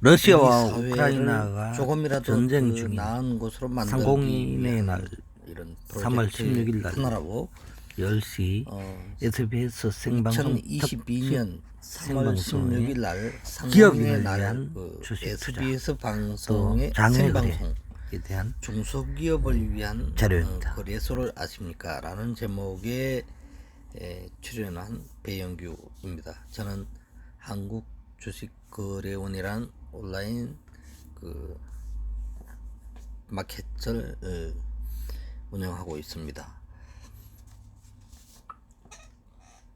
러시아와 사회를 우크라이나가 조금이라도 전쟁 중인 나은 곳으로 만들기 상공인의 위한 날 이런 3월 16일 날 하나라고 10시 SBS 생방송 2022년 특집 3월 생방송에 16일 날 기업인을 상공인의 날 위한 그 주식 투자 SBS 또 방송의 장외 생방송 거래에 대한 중소기업을 위한 자료입니다. 거래소를 아십니까? 라는 제목의 출연한 배영규입니다. 저는 한국 주식거래원이란 온라인 그 마켓을 운영하고 있습니다.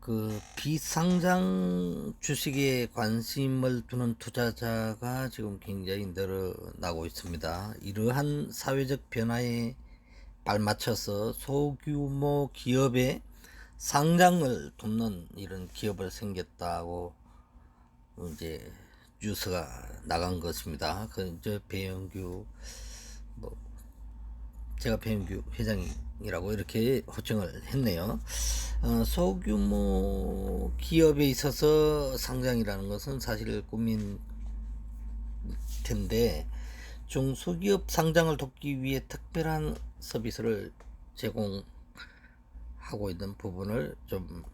그 비상장 주식에 관심을 두는 투자자가 지금 굉장히 늘어나고 있습니다. 이러한 사회적 변화에 발맞춰서 소규모 기업의 상장을 돕는 이런 기업을 생겼다고 이제 뉴스가 나간 것입니다. 저 배영규 제가 배영규 회장이라고 이렇게 호칭을 했네요. 소규모 기업에 있어서 상장이라는 것은 사실 꿈인 텐데 중소기업 상장을 돕기 위해 특별한 서비스를 제공하고 있는 부분을 좀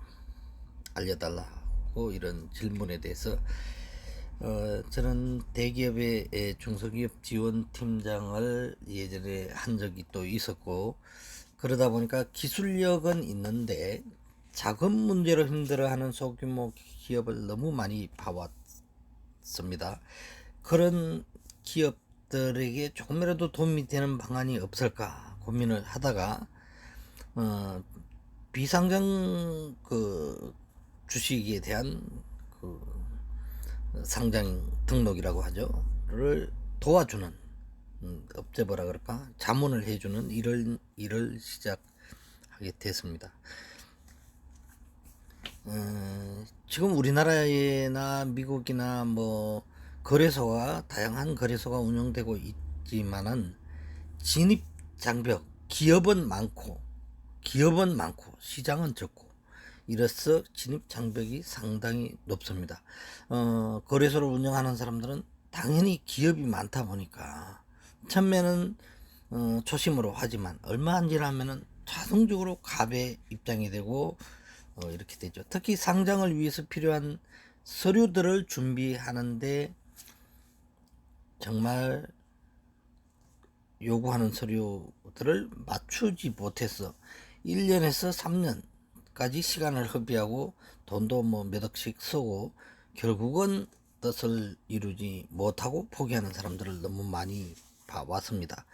알려달라고 이런 질문에 대해서 저는 대기업의 중소기업 지원팀장을 예전에 한 적이 또 있었고 그러다 보니까 기술력은 있는데 자금 문제로 힘들어하는 소규모 기업을 너무 많이 봐왔습니다. 그런 기업들에게 조금이라도 도움이 되는 방안이 없을까 고민을 하다가 비상장 그 주식에 대한 그 상장 등록이라고 하죠.를 도와주는 업체보라 그럴까 자문을 해주는 일을 시작하게 됐습니다. 지금 우리나라나 미국이나 뭐 거래소가 다양한 거래소가 운영되고 있지만은 진입 장벽 기업은 많고 시장은 적고 이로써 진입 장벽이 상당히 높습니다. 거래소를 운영하는 사람들은 당연히 기업이 많다 보니까 처음에는 초심으로 하지만 얼마 안 지나면은 자동적으로 갑의 입장이 되고 이렇게 되죠. 특히 상장을 위해서 필요한 서류들을 준비하는데 정말 요구하는 서류들을 맞추지 못해서 1년에서 3년까지 시간을 허비하고 돈도 뭐 몇 억씩 쓰고 결국은 뜻을 이루지 못하고 포기하는 사람들을 너무 많이 봐왔습니다.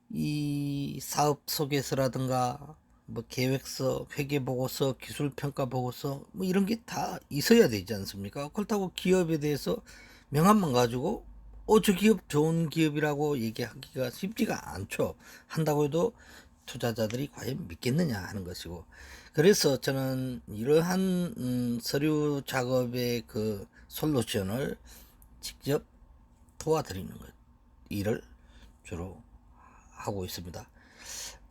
이 사업 소개서라든가 뭐 계획서, 회계보고서, 기술평가보고서 뭐 이런 게 다 있어야 되지 않습니까? 그렇다고 기업에 대해서 명함만 가지고 저 기업 좋은 기업이라고 얘기하기가 쉽지가 않죠. 한다고 해도 투자자들이 과연 믿겠느냐 하는 것이고 그래서 저는 이러한 서류 작업의 그 솔루션을 직접 도와드리는 것 일을 주로 하고 있습니다.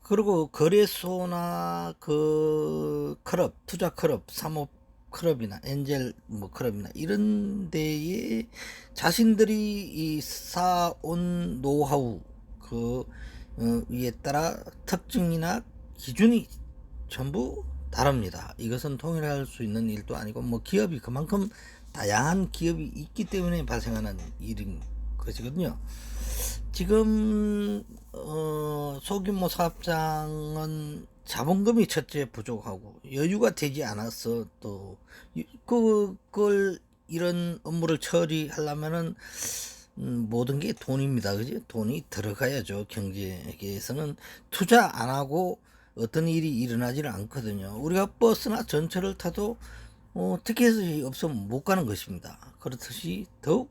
그리고 거래소나 그 클럽, 투자 클럽, 사모 클럽이나 엔젤 뭐 클럽이나 이런 데에 자신들이 이 쌓아온 노하우 그 위에 따라 특징이나 기준이 전부 다릅니다. 이것은 통일할 수 있는 일도 아니고 뭐 기업이 그만큼 다양한 기업이 있기 때문에 발생하는 일인 것이거든요. 지금 소규모 사업장은 자본금이 첫째 부족하고 여유가 되지 않아서 또 그걸 이런 업무를 처리하려면은 모든 게 돈입니다. 그지? 돈이 들어가야죠. 경제에서는 투자 안 하고 어떤 일이 일어나지를 않거든요. 우리가 버스나 전철을 타도 티켓이 없으면 못 가는 것입니다. 그렇듯이 더욱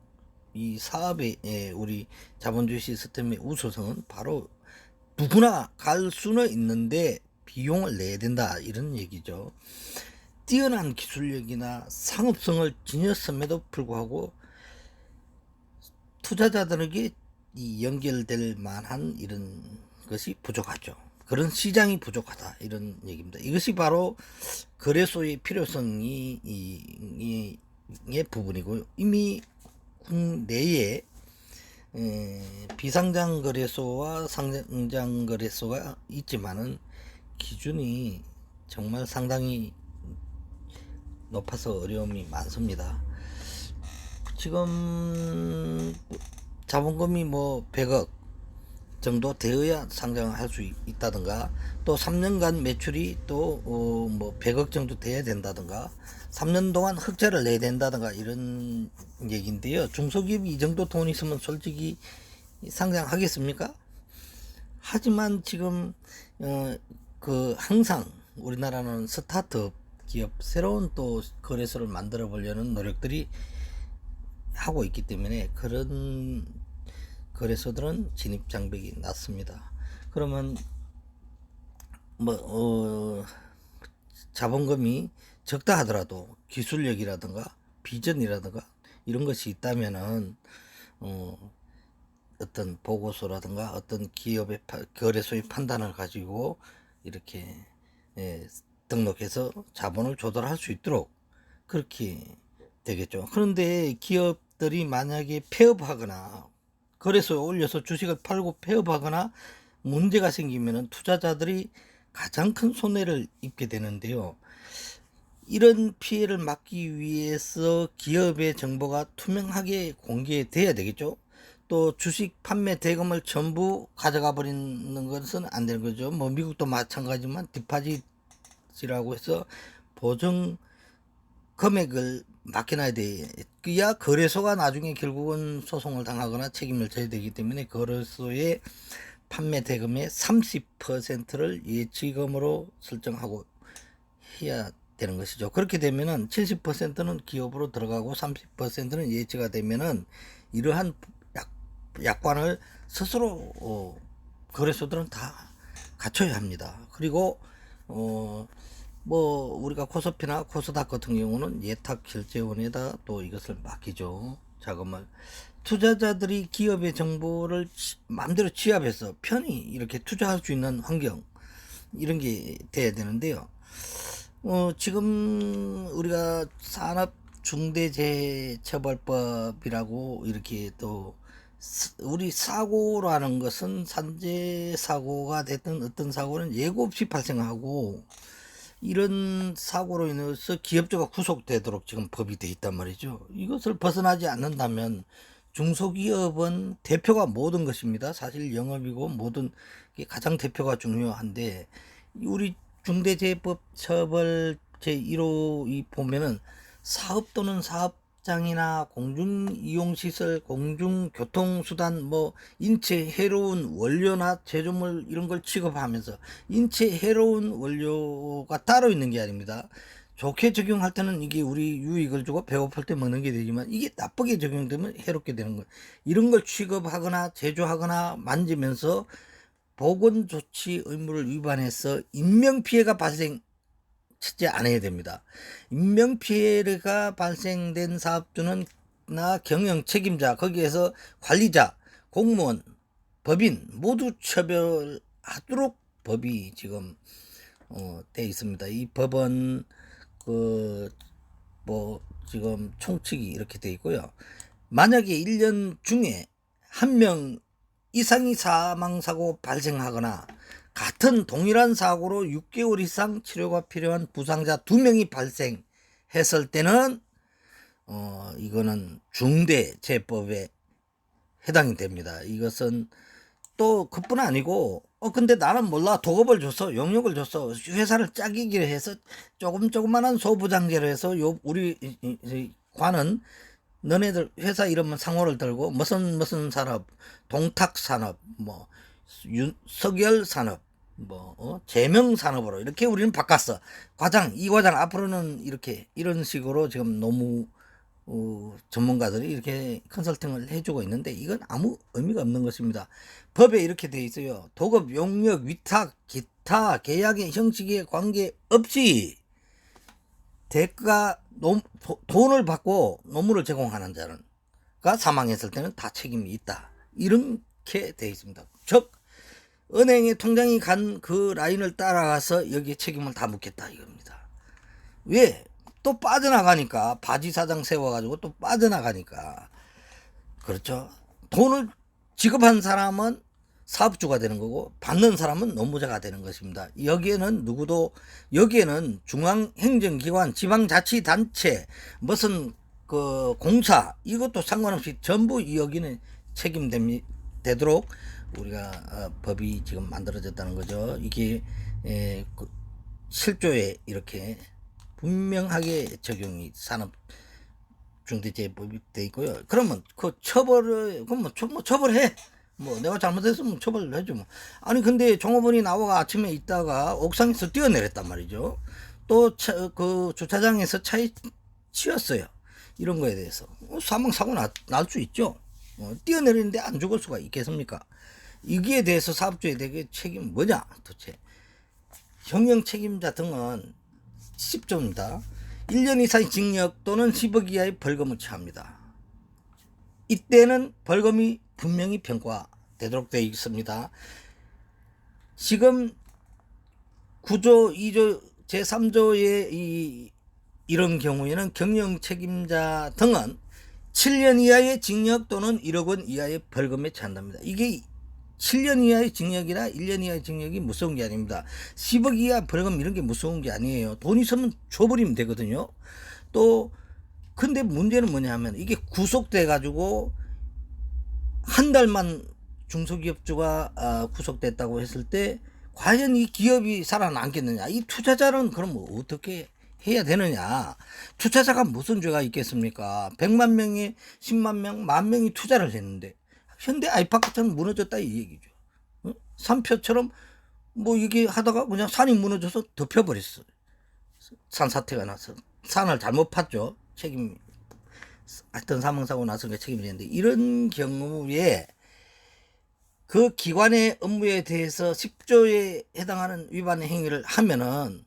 이 사업의 우리 자본주의 시스템의 우수성은 바로 누구나 갈 수는 있는데 비용을 내야 된다 이런 얘기죠. 뛰어난 기술력이나 상업성을 지녔음에도 불구하고 투자자들에게 이 연결될 만한 이런 것이 부족하죠. 그런 시장이 부족하다 이런 얘기입니다. 이것이 바로 거래소의 필요성이 의 부분이고요. 이미 국내에 비상장 거래소와 상장 거래소가 있지만은 기준이 정말 상당히 높아서 어려움이 많습니다. 지금 자본금이 뭐 100억 정도 되어야 상장을 할 수 있다든가, 또 3년간 매출이 또 뭐 100억 정도 돼야 된다든가, 3년 동안 흑자를 내야 된다든가, 이런 얘기인데요. 중소기업이 이 정도 돈 있으면 솔직히 상장하겠습니까? 하지만 지금 항상 우리나라는 스타트업 기업, 새로운 또 거래소를 만들어 보려는 노력들이 하고 있기 때문에 그런 거래소들은 진입 장벽이 낮습니다. 그러면 자본금이 적다 하더라도 기술력이라든가 비전이라든가 이런 것이 있다면은 어떤 보고서라든가 어떤 기업의 거래소의 판단을 가지고 이렇게 등록해서 자본을 조달할 수 있도록 그렇게 되겠죠. 그런데 기업들이 만약에 폐업하거나 거래소에 올려서 주식을 팔고 폐업하거나 문제가 생기면은 투자자들이 가장 큰 손해를 입게 되는데요. 이런 피해를 막기 위해서 기업의 정보가 투명하게 공개돼야 되겠죠. 또 주식 판매 대금을 전부 가져가 버리는 것은 안 되는 거죠. 뭐 미국도 마찬가지지만 디파짓이라고 해서 보정 금액을 맡겨놔야 돼. 그야 거래소가 나중에 결국은 소송을 당하거나 책임을 져야 되기 때문에 거래소의 판매 대금의 30%를 예치금으로 설정하고 해야 되는 것이죠. 그렇게 되면은 70%는 기업으로 들어가고 30%는 예치가 되면은 이러한 약관을 스스로 거래소들은 다 갖춰야 합니다. 그리고 뭐 우리가 코스피나 코스닥 같은 경우는 예탁결제원에다 또 이것을 맡기죠. 자금을. 투자자들이 기업의 정보를 마음대로 취합해서 편히 이렇게 투자할 수 있는 환경, 이런 게 돼야 되는데요. 지금 우리가 산업중대재해처벌법이라고 이렇게 또 우리 사고라는 것은 산재 사고가 됐든 어떤 사고는 예고 없이 발생하고, 이런 사고로 인해서 기업주가 구속되도록 지금 법이 돼 있단 말이죠. 이것을 벗어나지 않는다면 중소기업은 대표가 모든 것입니다. 사실 영업이고 모든 게 가장 대표가 중요한데, 우리 중대재해법 처벌 제1호이 보면은 사업 또는 사업장이나 공중이용시설, 공중교통수단, 뭐 인체 해로운 원료나 제조물 이런 걸 취급하면서, 인체 해로운 원료가 따로 있는 게 아닙니다. 좋게 적용할 때는 이게 우리 유익을 주고 배고플 때 먹는 게 되지만, 이게 나쁘게 적용되면 해롭게 되는 거예요. 이런 걸 취급하거나 제조하거나 만지면서 보건조치 의무를 위반해서 인명피해가 첫째 안 해야 됩니다. 인명피해가 발생된 사업주는 나 경영 책임자, 거기에서 관리자, 공무원, 법인 모두 처벌하도록 법이 지금 돼 있습니다. 이 법은 지금 총칙이 이렇게 돼 있고요. 만약에 1년 중에 1명 이상이 사망사고 발생하거나 같은 동일한 사고로 6개월 이상 치료가 필요한 부상자 2명이 발생했을 때는 이거는 중대재해법에 해당이 됩니다. 이것은 또 그뿐 아니고 근데 나는 몰라, 도급을 줬어, 용역을 줬어, 회사를 짜기기를 해서 조그만한 소부장제를 해서 우리 관은 너네들 회사 이름은 상호를 들고 무슨 산업, 동탁산업, 뭐 석열산업, 제명산업으로 이렇게 우리는 바꿨어. 과장, 이 과장 앞으로는 이런 식으로 지금 너무 전문가들이 이렇게 컨설팅을 해주고 있는데, 이건 아무 의미가 없는 것입니다. 법에 이렇게 돼 있어요. 도급, 용역, 위탁, 기타 계약의 형식에 관계없이 대가 돈을 받고 노무를 제공하는 자가 사망했을 때는 다 책임이 있다, 이렇게 돼 있습니다. 즉 은행의 통장이 간 그 라인을 따라가서 여기에 책임을 다 묻겠다 이겁니다. 왜? 또 빠져나가니까, 바지 사장 세워가지고 또 빠져나가니까. 그렇죠. 돈을 지급한 사람은 사업주가 되는 거고 받는 사람은 노무자가 되는 것입니다. 여기에는 중앙행정기관, 지방자치단체, 무슨 그 공사 이것도 상관없이 전부 여기는 책임되도록 우리가 법이 지금 만들어졌다는 거죠. 이게 그 실조에 이렇게 분명하게 적용이 산업중대재해법이 돼 있고요. 그러면 그 처벌을 그럼 뭐 처벌해. 뭐 내가 잘못했으면 처벌을 해줘 뭐. 아니 근데 종업원이 나와가 아침에 있다가 옥상에서 뛰어내렸단 말이죠. 또 그 주차장에서 차에 치였어요. 이런 거에 대해서 사망 사고 날 수 있죠. 뛰어내리는데 안 죽을 수가 있겠습니까? 이기에 대해서 사업주에 대해 책임 뭐냐 도대체. 형용 책임자 등은 10조입니다. 1년 이상의 징역 또는 10억 이하의 벌금을 처합니다. 이때는 벌금이 분명히 평가되도록 되어 있습니다. 지금 9조, 2조, 제3조의 이런 경우에는 경영 책임자 등은 7년 이하의 징역 또는 1억 원 이하의 벌금에 처한답니다. 이게 7년 이하의 징역이나 1년 이하의 징역이 무서운 게 아닙니다. 10억 이하 벌금 이런 게 무서운 게 아니에요. 돈 있으면 줘버리면 되거든요. 또 근데 문제는 뭐냐 하면 이게 구속돼 가지고 한 달만 중소기업주가 구속됐다고 했을 때 과연 이 기업이 살아남겠느냐. 이 투자자는 그럼 어떻게 해야 되느냐. 투자자가 무슨 죄가 있겠습니까. 100만 명이 10만 명, 10,000명이 투자를 했는데 현대 아이파크처럼 무너졌다 이 얘기죠. 산표처럼 뭐 이게 하다가 그냥 산이 무너져서 덮여버렸어. 산사태가 나서 산을 잘못 팠죠. 하여튼 사망사고 나서니까 책임이 있는데 이런 경우에 그 기관의 업무에 대해서 10조에 해당하는 위반 행위를 하면은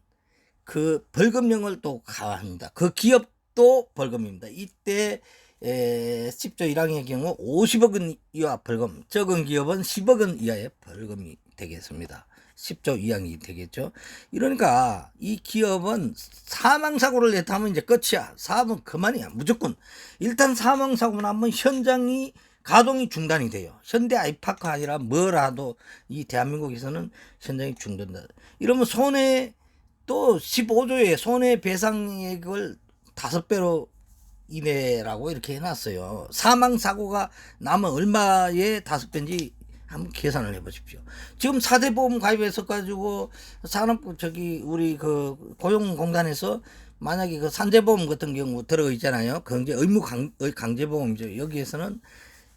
그 벌금형을 또 가합니다. 그 기업도 벌금입니다. 이때 10조 1항의 경우 50억 원 이하 벌금, 적은 기업은 10억 원 이하의 벌금이 되겠습니다. 10조 2항이 되겠죠. 이러니까 이 기업은 사망사고를 냈다면 이제 끝이야. 사업은 그만이야. 무조건. 일단 사망사고 나면 현장이 가동이 중단이 돼요. 현대 아이파크 아니라 뭐라도 이 대한민국에서는 현장이 중단된다. 이러면 또 15조의 손해배상액을 5배로 이내라고 이렇게 해놨어요. 사망사고가 나면 얼마의 5배인지 한번 계산을 해보십시오. 지금 4대 보험 가입해서 가지고 우리 그 고용공단에서 만약에 그 산재보험 같은 경우 들어가 있잖아요. 경제 의무 강제보험이죠. 여기에서는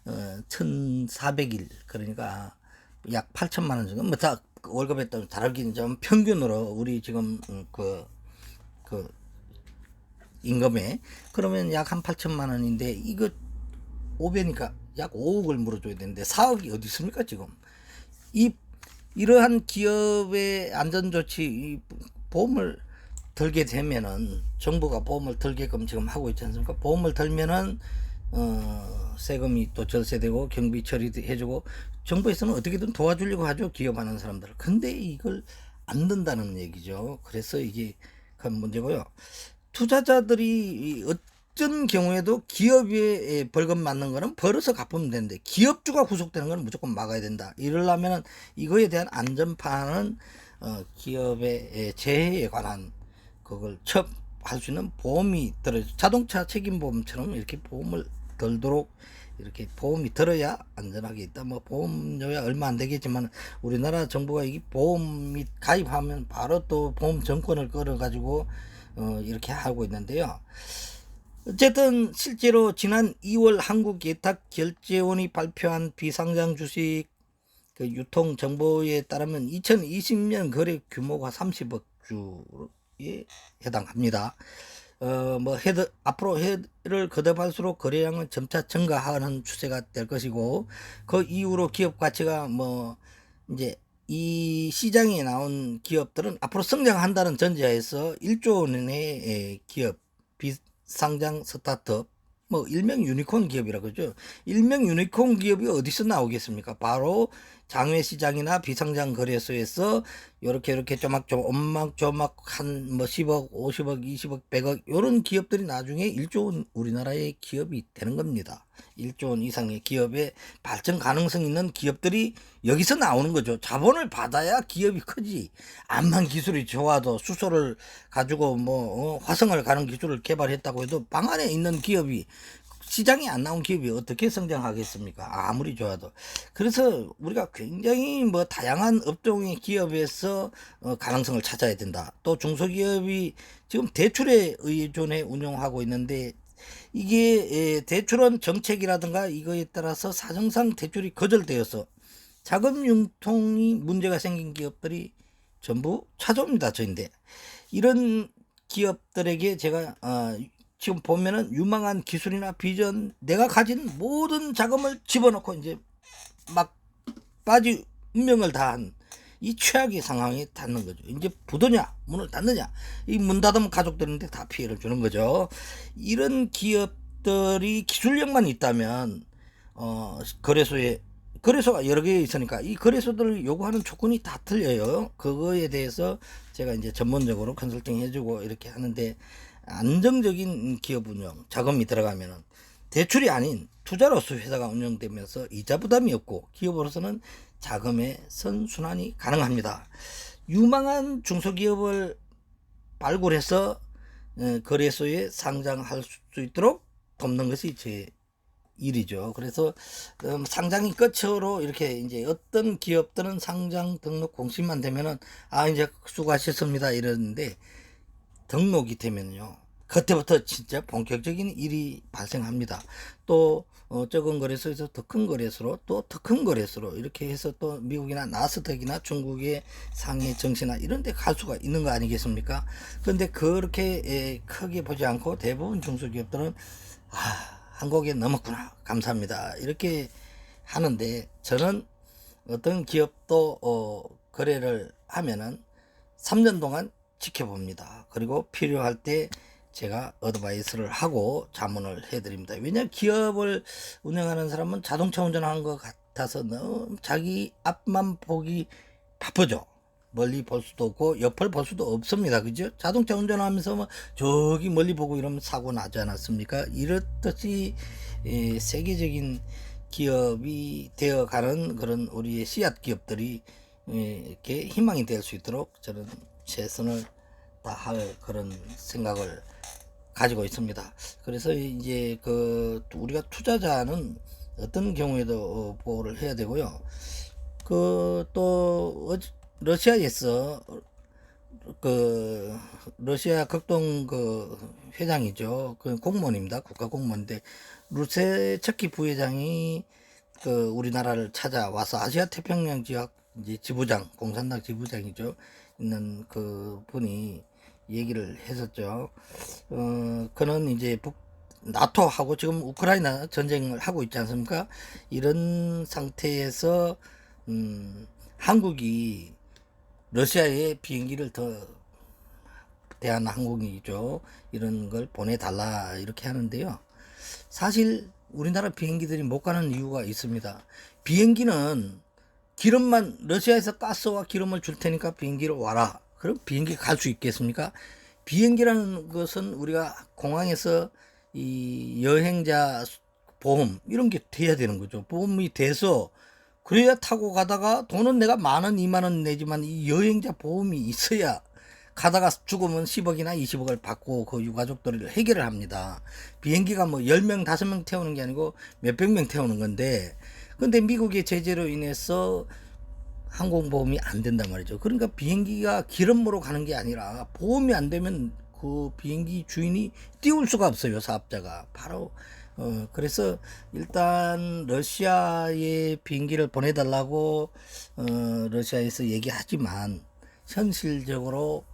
1,400일 그러니까 약 8천만 원 정도 뭐 다 월급에 따라 다르긴 좀 평균으로 우리 지금 그 임금에 그러면 약 한 8천만 원인데 이거 5배니까 약 5억을 물어줘야 되는데 4억이 어디 있습니까 지금. 이러한 기업의 안전조치 보험을 들게 되면은 정부가 보험을 들게끔 지금 하고 있지 않습니까. 보험을 들면은 세금이 또 절세되고 경비 처리해주고 정부에서는 어떻게든 도와주려고 하죠. 기업하는 사람들. 근데 이걸 안 든다는 얘기죠. 그래서 이게 큰 문제고요. 투자자들이 어떤 경우에도 기업에 벌금 맞는 거는 벌어서 갚으면 되는데 기업주가 구속되는 거는 무조건 막아야 된다. 이러려면 이거에 대한 안전판은 기업의 재해에 관한 그걸 첩할 수 있는 보험이 들어 자동차 책임보험처럼 이렇게 보험을 들도록 이렇게 보험이 들어야 안전하게 있다. 뭐 보험료야 얼마 안 되겠지만 우리나라 정부가 이 보험이 가입하면 바로 또 보험 정권을 끌어 가지고 이렇게 하고 있는데요. 어쨌든 실제로 지난 2월 한국예탁결제원이 발표한 비상장 주식 그 유통 정보에 따르면 2020년 거래 규모가 30억 주에 해당합니다. 앞으로 해를 거듭할수록 거래량은 점차 증가하는 추세가 될 것이고 그 이후로 기업 가치가 이제 이 시장에 나온 기업들은 앞으로 성장한다는 전제하에서 1조 원의 기업 비상장 스타트업 일명 유니콘 기업이라고 그러죠. 일명 유니콘 기업이 어디서 나오겠습니까? 바로 장외시장이나 비상장 거래소에서 요렇게 조막조막 한 뭐 10억, 50억, 20억, 100억 요런 기업들이 나중에 1조 원 우리나라의 기업이 되는 겁니다. 1조 원 이상의 기업의 발전 가능성 있는 기업들이 여기서 나오는 거죠. 자본을 받아야 기업이 크지. 암만 기술이 좋아도 수소를 가지고 뭐 화성을 가는 기술을 개발했다고 해도 방 안에 있는 기업이 시장에 안 나온 기업이 어떻게 성장하겠습니까? 아무리 좋아도. 그래서 우리가 굉장히 뭐 다양한 업종의 기업에서 가능성을 찾아야 된다. 또 중소기업이 지금 대출에 의존해 운영하고 있는데 이게 대출원 정책이라든가 이거에 따라서 사정상 대출이 거절되어서 자금 융통이 문제가 생긴 기업들이 전부 찾아옵니다. 저인데 이런 기업들에게 제가 지금 보면은 유망한 기술이나 비전, 내가 가진 모든 자금을 집어넣고 이제 막 빠지 운명을 다한 이 최악의 상황에 닿는 거죠. 이제 부도냐, 문을 닫느냐, 이 문 닫으면 가족들한테 다 피해를 주는 거죠. 이런 기업들이 기술력만 있다면 거래소가 여러 개 있으니까 이 거래소들 요구하는 조건이 다 틀려요. 그거에 대해서 제가 이제 전문적으로 컨설팅 해주고 이렇게 하는데, 안정적인 기업 운영, 자금이 들어가면은 대출이 아닌 투자로서 회사가 운영되면서 이자 부담이 없고 기업으로서는 자금의 선순환이 가능합니다. 유망한 중소기업을 발굴해서 거래소에 상장할 수 있도록 돕는 것이 제 일이죠. 그래서 상장이 끝으로 이렇게 이제 어떤 기업들은 상장 등록 공시만 되면은 이제 수고하셨습니다 이러는데, 등록이 되면요 그때부터 진짜 본격적인 일이 발생합니다. 또 적은 거래소에서 더 큰 거래소로, 또 더 큰 거래소로 이렇게 해서 또 미국이나 나스닥이나 중국의 상해 정시나 이런 데 갈 수가 있는 거 아니겠습니까? 그런데 그렇게 크게 보지 않고 대부분 중소기업들은 한국에 넘었구나, 감사합니다 이렇게 하는데, 저는 어떤 기업도 거래를 하면은 3년 동안 지켜봅니다. 그리고 필요할 때 제가 어드바이스를 하고 자문을 해드립니다. 왜냐, 기업을 운영하는 사람은 자동차 운전하는 것 같아서 너무 자기 앞만 보기 바쁘죠. 멀리 볼 수도 없고 옆을 볼 수도 없습니다. 그죠? 자동차 운전하면서 뭐 저기 멀리 보고 이러면 사고 나지 않았습니까? 이렇듯이 세계적인 기업이 되어가는 그런 우리의 씨앗 기업들이 이렇게 희망이 될 수 있도록 저는 최선을 다할 그런 생각을 가지고 있습니다. 그래서 이제 우리가 투자자는 어떤 경우에도 보호를 해야 되고요. 또 러시아에서 러시아 극동 회장이죠. 공무원입니다. 국가 공무원인데 루세츠키 부회장이 우리나라를 찾아와서 아시아 태평양 지역 이제 지부장, 공산당 지부장이죠. 있는 분이 얘기를 했었죠. 그는 이제 나토하고 지금 우크라이나 전쟁을 하고 있지 않습니까? 이런 상태에서 한국이 러시아에 비행기를 더, 대한항공이죠, 이런 걸 보내달라 이렇게 하는데요. 사실 우리나라 비행기들이 못 가는 이유가 있습니다. 비행기는 기름만, 러시아에서 가스와 기름을 줄 테니까 비행기로 와라. 그럼 비행기 갈 수 있겠습니까? 비행기라는 것은 우리가 공항에서 이 여행자 보험 이런 게 돼야 되는 거죠. 보험이 돼서 그래야 타고 가다가 돈은 내가 10,000원, 20,000원 내지만 이 여행자 보험이 있어야 가다가 죽으면 10억이나 20억을 받고 그 유가족들을 해결을 합니다. 비행기가 뭐 10명, 5명 태우는 게 아니고 몇백 명 태우는 건데, 근데 미국의 제재로 인해서 항공보험이 안 된단 말이죠. 그러니까 비행기가 기름으로 가는 게 아니라 보험이 안 되면 그 비행기 주인이 띄울 수가 없어요, 사업자가. 바로 그래서 일단 러시아에 비행기를 보내달라고 러시아에서 얘기하지만 현실적으로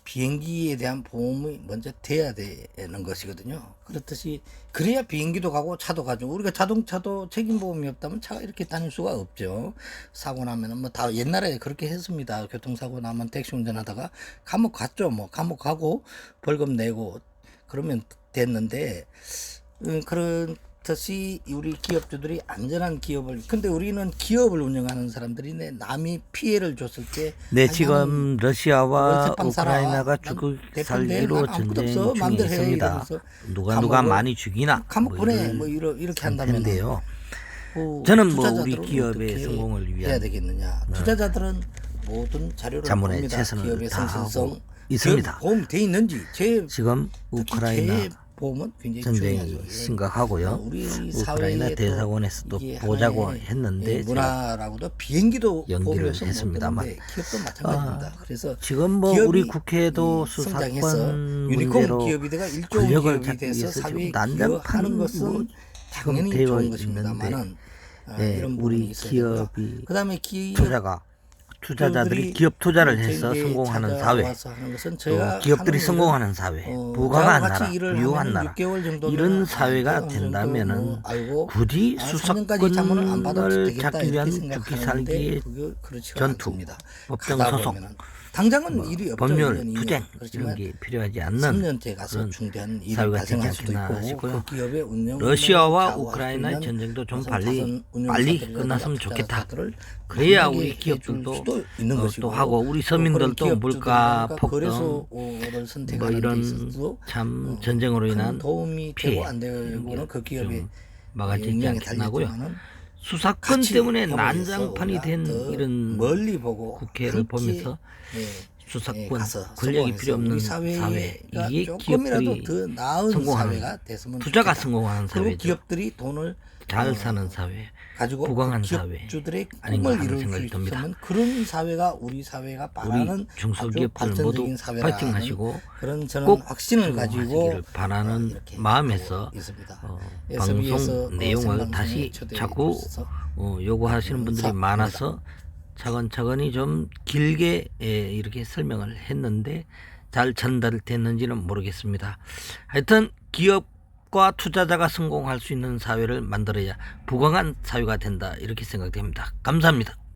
비행기에 대한 보험이 먼저 돼야 되는 것이거든요. 그렇듯이 그래야 비행기도 가고 차도 가죠. 우리가 자동차도 책임보험이 없다면 차가 이렇게 다닐 수가 없죠. 사고 나면은 뭐 다 옛날에 그렇게 했습니다. 교통사고 나면 택시 운전하다가 감옥 갔죠. 뭐 감옥 가고 벌금 내고 그러면 됐는데, 그런 그렇듯이 우리 기업주들이 안전한 기업을, 근데 우리는 기업을 운영하는 사람들인데 남이 피해를 줬을 때 네, 지금 러시아와 월세방 살아. 우크라이나가 난 죽을 대표인데 살기로 난 아무것도 전쟁 없어. 중에 마음대로 해. 있습니다. 이러면서 누가 감옥을- 많이 죽이나 감옥 보내. 뭐 이럴 이렇게 한다면 상태인데요. 저는 뭐 우리 기업의 어떻게 성공을 해야 위한 되겠느냐. 투자자들은 모든 자료를 자문에 봅니다. 최선을 기업의 다하고 성실성, 있습니다. 보험 돼 있는지. 지금 특히 우크라이나 제 보험은 굉장히 전쟁이 중요하죠. 예. 심각하고요. 우리 우크라이나 사회에 대사관에서도 이게 보자고 하나의 했는데 제가 문화라고도 비행기도 연기를 보험에서 못 했습니다만. 드는데 기업도 마찬가지입니다. 그래서 지금 뭐 기업이 우리 국회도 성장해서 수사권 유니콘 문제로 기업이 돼가 일조원 권력을 기업이 잡기 돼서 위해서 사회에 지금 난장판 기여하는 것은 뭐 당연히 되어 좋은 있는데, 것입니다만은 네, 이런 우리 부분이 있어야 되고요. 기업이 그다음에 투자자들이 기업 투자를 해서 성공하는 사회, 또 기업들이 성공하는 사회, 부강한 나라, 부유한 나라, 이런 사회가 된다면은 굳이 수사권을 잡기 위한 죽기 살기의 전투, 법정 소송, 당장은 일이 없죠. 법률 1년, 2년. 투쟁 그렇지만 이런 게 필요하지 않는 3년째 가서 그런 중대한 일이 사회가 발생할 되지 수도 않겠나 있고 싶고요. 그 기업의 운영 러시아와 우크라이나의 전쟁도 좀 빨리 끝났으면 좋겠다. 그래야 그래야 우리 기업들도 있는 또 것이고, 하고 우리 서민들도 물가 폭등 거래소를 선택하는 뭐 이런 데 있어서 참 전쟁으로 인한 큰 도움이 피해 되고 안 되고는 그 기업의 좀 막아지지 운명에 않겠나고요. 달렸지만은 수사권 같이 때문에 협업해서 난장판이 된 우리가 더 이런 멀리 보고 국회를 함께, 보면서 예, 수사권, 가서 권력이 성공해서 필요 없는 우리 사회, 사회가 이게 조금이라도 기업들이 더 나은 성공하는, 사회가 됐으면 투자가 좋겠다. 성공하는 그리고 사회죠. 기업들이 돈을 잘 사는 사회, 가지고 부강한 그 사회 기업주들의 아닌가 꿈을 하는 이룰 수 생각이 듭니다. 있는 그런 사회가 우리 사회가 바라는 우리 아주 중소기업들 모두 발전적인 사회라는 파이팅하시고 그런 저는 꼭 확신을 가지고 성공하시기를 바라는 이렇게 마음에서 하고 있습니다. 방송 내용을 다시 자꾸 요구하시는 분들이 많아서 차근차근히 좀 길게 이렇게 설명을 했는데 잘 전달됐는지는 모르겠습니다. 하여튼 기업과 투자자가 성공할 수 있는 사회를 만들어야 부강한 사회가 된다, 이렇게 생각됩니다. 감사합니다.